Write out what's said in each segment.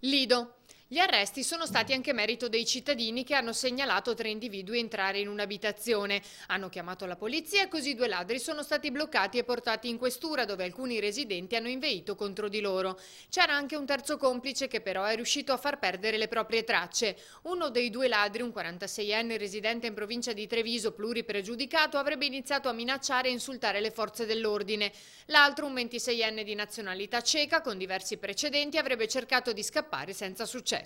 Lido. Gli arresti sono stati anche merito dei cittadini che hanno segnalato 3 individui entrare in un'abitazione. Hanno chiamato la polizia e così 2 ladri sono stati bloccati e portati in questura, dove alcuni residenti hanno inveito contro di loro. C'era anche un terzo complice che però è riuscito a far perdere le proprie tracce. Uno dei 2 ladri, un 46enne residente in provincia di Treviso, pluripregiudicato, avrebbe iniziato a minacciare e insultare le forze dell'ordine. L'altro, un 26enne di nazionalità ceca con diversi precedenti, avrebbe cercato di scappare senza successo.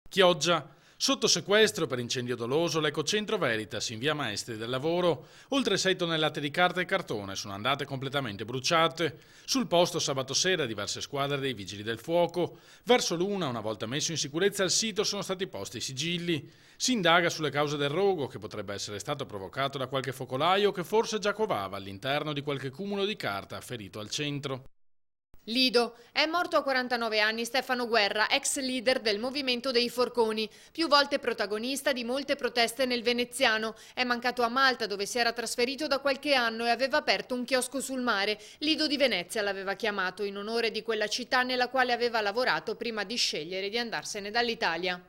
Chioggia. Sotto sequestro per incendio doloso l'Ecocentro Veritas in via Maestri del Lavoro. Oltre 6 tonnellate di carta e cartone sono andate completamente bruciate. Sul posto sabato sera diverse squadre dei Vigili del Fuoco. Verso l'una, una volta messo in sicurezza il sito, sono stati posti i sigilli. Si indaga sulle cause del rogo, che potrebbe essere stato provocato da qualche focolaio che forse già covava all'interno di qualche cumulo di carta ferito al centro. Lido. È morto a 49 anni Stefano Guerra, ex leader del movimento dei Forconi, più volte protagonista di molte proteste nel veneziano. È mancato a Malta, dove si era trasferito da qualche anno e aveva aperto un chiosco sul mare. Lido di Venezia l'aveva chiamato, in onore di quella città nella quale aveva lavorato prima di scegliere di andarsene dall'Italia.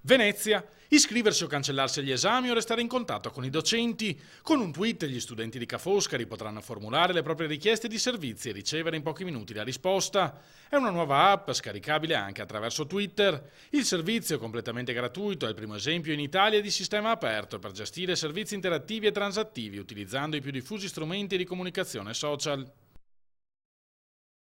Venezia. Iscriversi o cancellarsi agli esami o restare in contatto con i docenti. Con un tweet gli studenti di Ca' Foscari potranno formulare le proprie richieste di servizi e ricevere in pochi minuti la risposta. È una nuova app scaricabile anche attraverso Twitter. Il servizio, completamente gratuito, è il primo esempio in Italia di sistema aperto per gestire servizi interattivi e transattivi utilizzando i più diffusi strumenti di comunicazione social.